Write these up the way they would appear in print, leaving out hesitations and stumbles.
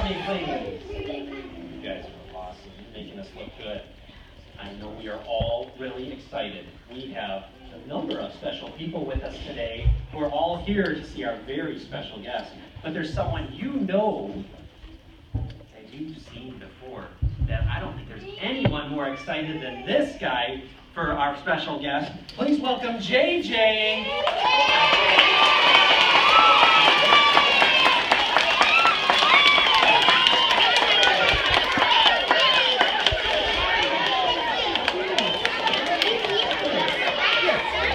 for me, please. You guys are awesome. You're making us look good. I know we are all really excited. We have a number of special people with us today who are all here to see our very special guest. But there's someone you know that you've seen before that I don't think there's anyone more excited than this guy for our special guest. Please welcome JJ.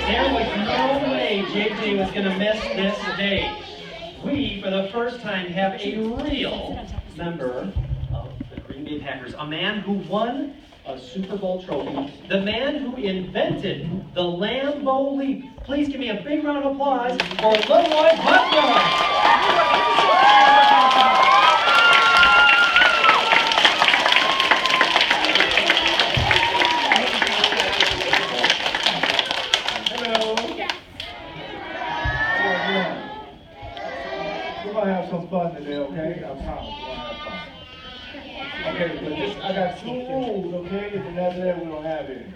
There was no way JJ was going to miss this day. We, for the first time, have a real member of the Green Bay Packers, a man who won a Super Bowl trophy, the man who invented the Lambeau Leap. Please give me a big round of applause for LeRoy Butler. Some fun today, okay? I promise we're gonna have fun. Okay, but this, I got 2 rules, okay? And after that, we don't have any.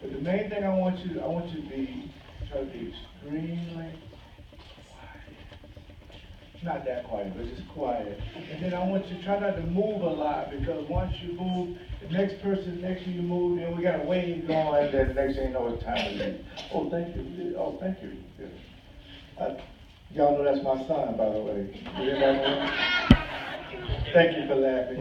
But the main thing I want you to be, try to be extremely quiet. Not that quiet, but just quiet. And then I want you to try not to move a lot, because once you move, the next person next to you move, and we got a wave going, and then the next thing you know, it's time to leave. Oh, thank you. Oh, thank you. Y'all know that's my son, by the way. Thank you for laughing.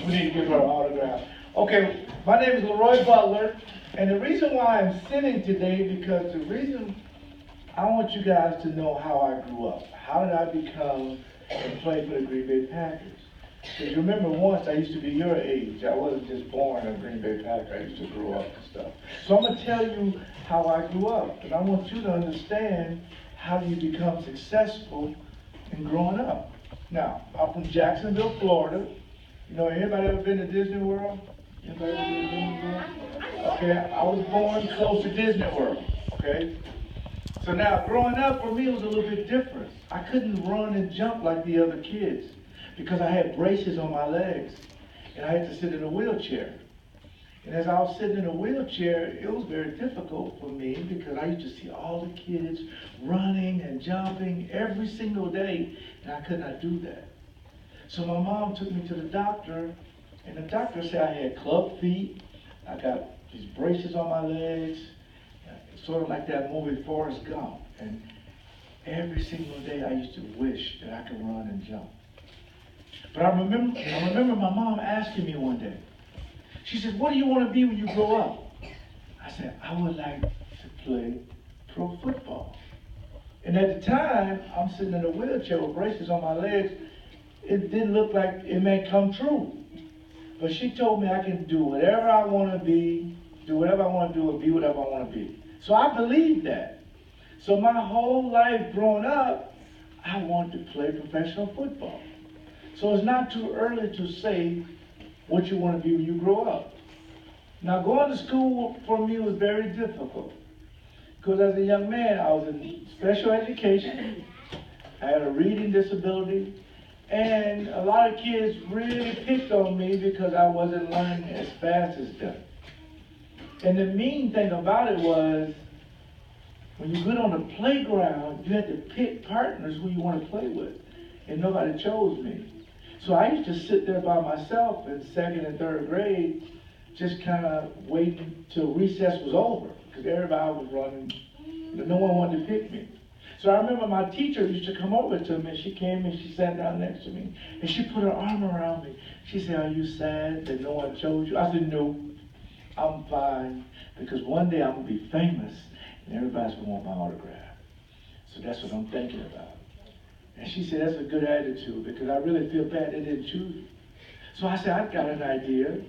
We need to give her an autograph. Okay, my name is LeRoy Butler, and the reason why I'm sitting today, because the reason I want you guys to know how I grew up. How did I become and play for the Green Bay Packers? Because you remember once I used to be your age. I wasn't just born a Green Bay Packer. I used to grow up and stuff. So I'm going to tell you how I grew up. And I want you to understand how you become successful in growing up. Now, I'm from Jacksonville, Florida. You know, anybody ever been to Disney World? Anybody ever been to Disney World? Okay, I was born close to Disney World, okay? So now, growing up for me was a little bit different. I couldn't run and jump like the other kids because I had braces on my legs and I had to sit in a wheelchair. And as I was sitting in a wheelchair, it was very difficult for me because I used to see all the kids running and jumping every single day, and I could not do that. So my mom took me to the doctor, and the doctor said I had club feet, I got these braces on my legs, sort of like that movie Forrest Gump. And every single day I used to wish that I could run and jump. But I remember my mom asking me one day, she said, "What do you want to be when you grow up?" I said, "I would like to play pro football." And at the time, I'm sitting in a wheelchair with braces on my legs. It didn't look like it may come true. But she told me I can do whatever I want to be, do whatever I want to do, and be whatever I want to be. So I believed that. So my whole life growing up, I wanted to play professional football. So it's not too early to say what you want to be when you grow up. Now, going to school for me was very difficult because as a young man, I was in special education, I had a reading disability, and a lot of kids really picked on me because I wasn't learning as fast as them. And the mean thing about it was, when you get on the playground, you had to pick partners who you want to play with, and nobody chose me. So I used to sit there by myself in 2nd and 3rd grade, just kind of waiting till recess was over, because everybody was running, but no one wanted to pick me. So I remember my teacher used to come over to me, and she came and she sat down next to me, and she put her arm around me. She said, "Are you sad that no one chose you?" I said, "No, I'm fine, because one day I'm going to be famous, and everybody's going to want my autograph. So that's what I'm thinking about." And she said, "That's a good attitude, because I really feel bad they didn't choose you." So I said, "I've got an idea."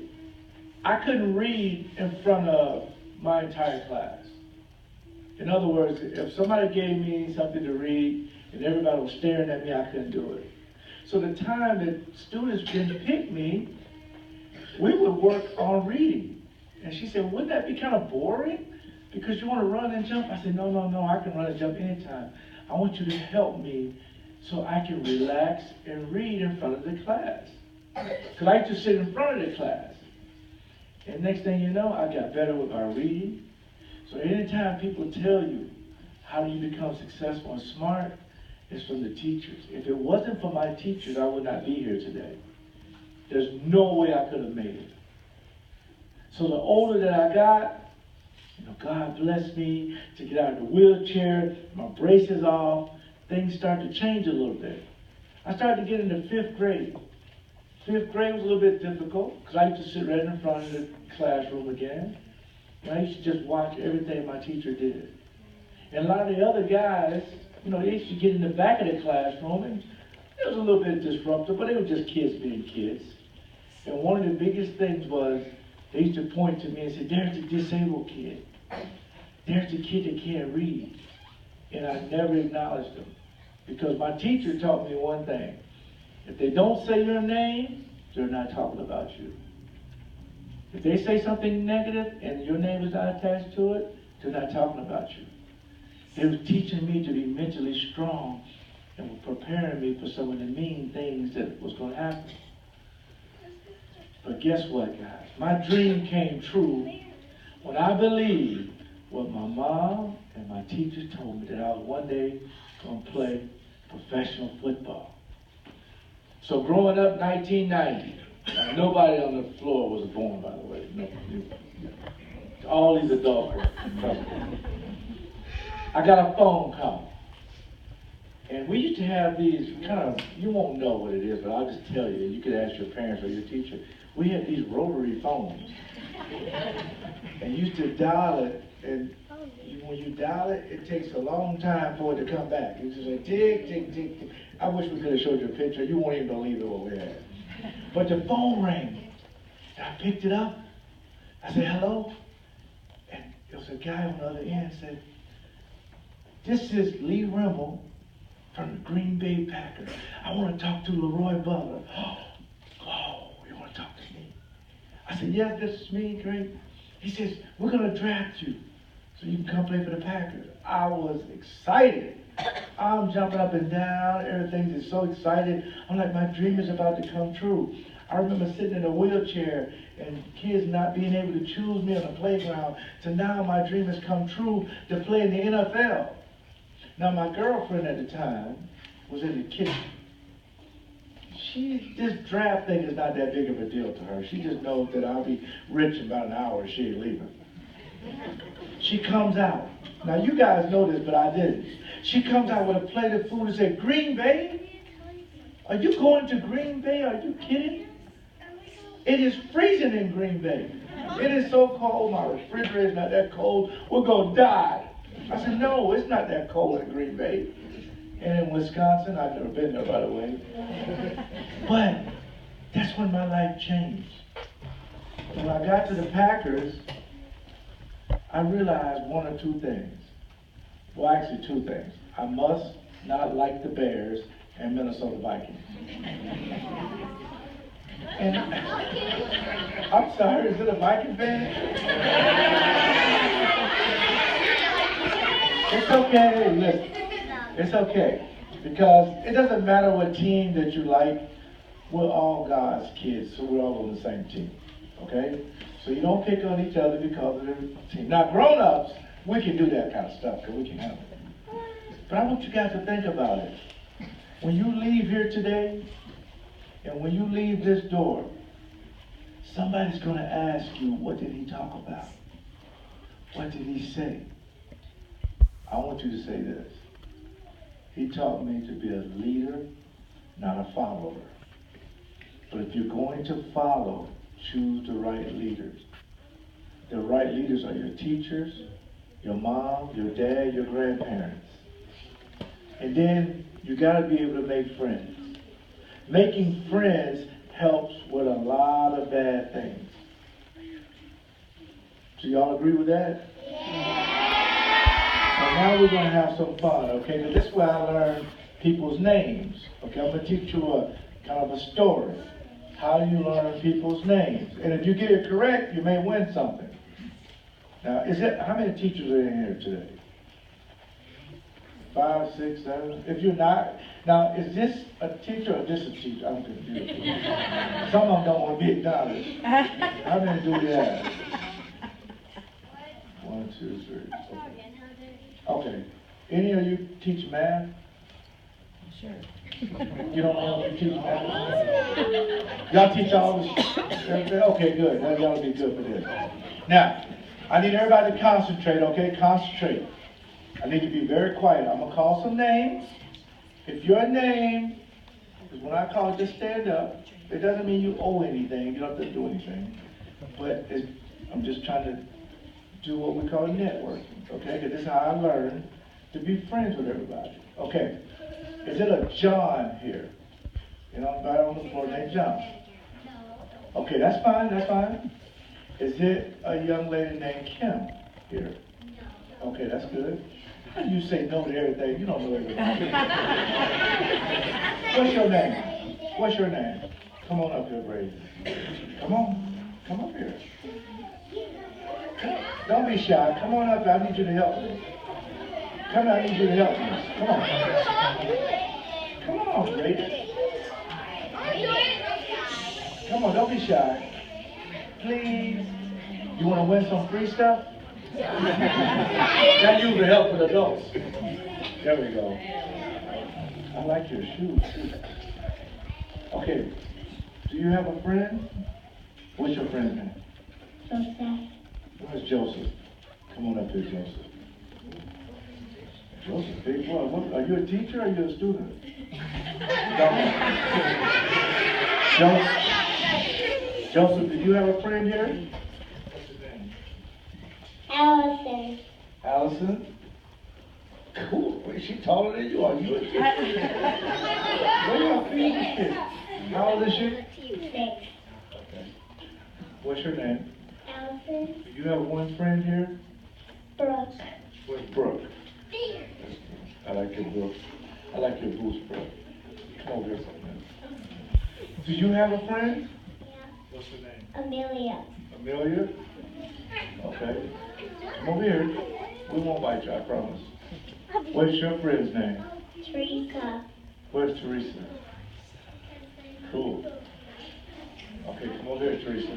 I couldn't read in front of my entire class. In other words, if somebody gave me something to read and everybody was staring at me, I couldn't do it. So the time that students didn't pick me, we would work on reading. And she said, "Wouldn't that be kind of boring? Because you want to run and jump?" I said, No, I can run and jump anytime. I want you to help me so I can relax and read in front of the class. Because I used to sit in front of the class. And next thing you know, I got better with my reading. So anytime people tell you, how do you become successful and smart? It's from the teachers. If it wasn't for my teachers, I would not be here today. There's no way I could have made it. So the older that I got, God blessed me to get out of the wheelchair, my braces off, things started to change a little bit. I started to get into 5th grade. 5th grade was a little bit difficult because I used to sit right in front of the classroom again. And I used to just watch everything my teacher did. And a lot of the other guys, they used to get in the back of the classroom, and it was a little bit disruptive, but they were just kids being kids. And one of the biggest things was they used to point to me and say, there's the disabled kid. There's the kid that can't read. And I never acknowledged them. Because my teacher taught me one thing. If they don't say your name, they're not talking about you. If they say something negative and your name is not attached to it, they're not talking about you. They were teaching me to be mentally strong and were preparing me for some of the mean things that was going to happen. But guess what, guys? My dream came true when I believed what my mom and my teachers told me, that I was one day going to play professional football. So growing up 1990, nobody on the floor was born, by the way. No, all these adults were. I got a phone call. And we used to have these you won't know what it is, but I'll just tell you. You could ask your parents or your teacher. We had these rotary phones. And you used to dial it, and when you dial it, it takes a long time for it to come back. You just say, tick, tick, tick, tick. I wish we could have showed you a picture. You won't even believe it what we had. But the phone rang. And I picked it up. I said, hello? And there was a guy on the other end said, this is Lee Rimmel from the Green Bay Packers. I want to talk to LeRoy Butler. Oh, you want to talk to me? I said, yes, this is me, great. He says, we're going to draft you so you can come play for the Packers. I was excited. I'm jumping up and down. Everything is so excited. I'm like, my dream is about to come true. I remember sitting in a wheelchair and kids not being able to choose me on the playground, to now my dream has come true to play in the NFL. Now, my girlfriend at the time was in the kitchen. This draft thing is not that big of a deal to her. She just knows that I'll be rich in about an hour and she ain't leaving. She comes out. Now, you guys know this, but I didn't. She comes out with a plate of food and said, Green Bay? Are you going to Green Bay? Are you kidding? It is freezing in Green Bay. It is so cold. My refrigerator is not that cold. We're going to die. I said, no, it's not that cold in Green Bay. And in Wisconsin, I've never been there, by the way. But that's when my life changed. When I got to the Packers, I realized one or two things. Well, actually, two things. I must not like the Bears and Minnesota Vikings. And I'm sorry, is it a Viking fan? It's okay, listen. It's okay. Because it doesn't matter what team that you like. We're all God's kids, so we're all on the same team. Okay? So you don't pick on each other because of their team. Now, grown-ups, we can do that kind of stuff because we can handle it. But I want you guys to think about it. When you leave here today, and when you leave this door, somebody's going to ask you, what did he talk about? What did he say? I want you to say this. He taught me to be a leader, not a follower. But if you're going to follow, choose the right leaders. The right leaders are your teachers, your mom, your dad, your grandparents. And then you got to be able to make friends. Making friends helps with a lot of bad things. So y'all agree with that? Yeah. So now we're going to have some fun, okay? Now this is where I learn people's names. Okay, I'm going to teach you a kind of a story. How do you learn people's names? And if you get it correct, you may win something. Now, how many teachers are in here today? 5, 6, 7. If you're not, now is this a teacher or this a teacher? I'm confused. Some of them don't want to be acknowledged. How many do we have? 1, 2, 3. Okay. Any of you teach math? Sure. You don't know if you teach math? Y'all teach all this? Okay, good. That'll be good for this. Now, I need everybody to concentrate, okay? Concentrate. I need to be very quiet. I'm going to call some names. If your name, because when I call, just stand up. It doesn't mean you owe anything. You don't have to do anything. But I'm just trying to do what we call networking, okay? Because this is how I learn to be friends with everybody. Okay. Is it a John here? You know, right on the floor named John. Okay, that's fine, that's fine. Is it a young lady named Kim here? Okay, that's good. You say no to everything, you don't know everything. What's your name? What's your name? Come on up here, Brady. Come on, come up here. Don't be shy, come on up here, I need you to help me. Come on, I need you to help me. Come on. Come on, Brady. Come on, don't be shy. Please. You want to win some free stuff? That usually helps with adults. There we go. I like your shoes. Okay. Do you have a friend? What's your friend's name? Joseph. Where's Joseph? Come on up here, Joseph. Joseph, big boy. Are you a teacher or are you a student? Joseph, do you have a friend here? Allison. Allison? Cool. Wait, she taller than you are. You a teacher? Where y'all feeding this? How old is she? 6. Okay. What's your name? Allison. Do you have one friend here? Brooke. Where's Brooke? I like your Brooke. I like your boots, Brooke. Come over here for a minute. Do you have a friend? Yeah. What's her name? Amelia. Amelia? Okay. Come over here. We won't bite you, I promise. What's your friend's name? Teresa. Where's Teresa? Cool. Okay, come over here, Teresa.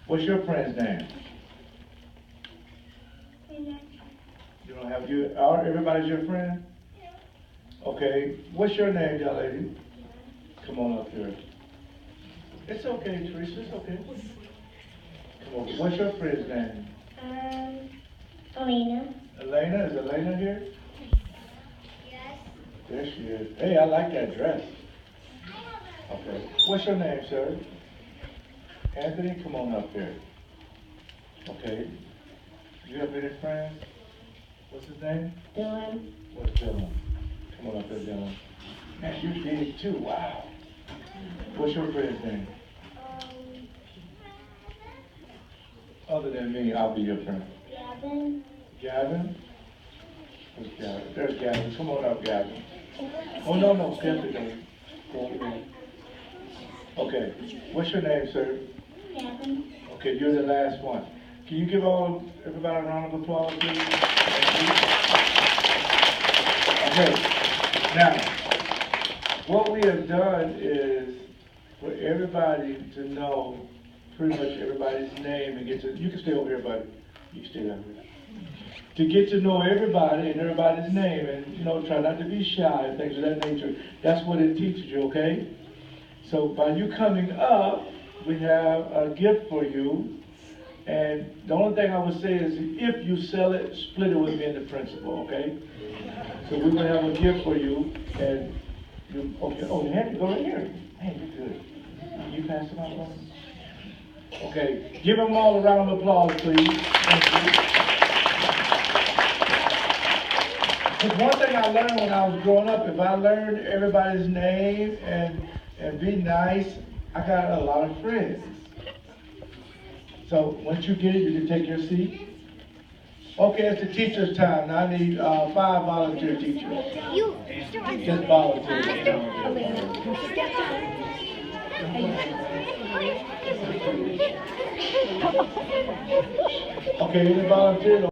What's your friend's name? You don't have everybody's your friend? Okay. What's your name, young lady? Come on up here. It's okay, Teresa. It's okay. Come on. What's your friend's name? Elena. Elena? Is Elena here? Yes. There she is. Hey, I like that dress. Okay. What's your name, sir? Anthony, come on up here. Okay. You have any friends? What's his name? Dylan. What's Dylan? Come on up here, Dylan. Man, you big too. Wow. What's your friend's name? Other than me, I'll be your friend. Gavin. Gavin? Where's Gavin? There's Gavin. Come on up, Gavin. Oh, no. Stand together. Go over there. Okay. What's your name, sir? Gavin. Okay, you're the last one. Can you give everybody a round of applause, please? Thank you. Okay. Now, what we have done is for everybody to know pretty much everybody's name and you can stay over here, buddy. You can stay down here. To get to know everybody and everybody's name and, try not to be shy and things of that nature. That's what it teaches you, okay? So by you coming up, we have a gift for you. And the only thing I would say is if you sell it, split it with me and the principal, okay? So we're going to have a gift for you. And you have to go right here. Hey, you're good. Can you pass them out, brother? Okay, give them all a round of applause, please. Thank you. Because one thing I learned when I was growing up, if I learned everybody's name and be nice, I got a lot of friends. So once you get it, you can take your seat. Okay, it's the teacher's time. Now I need 5 volunteer teachers. Just volunteer. Okay, any volunteers?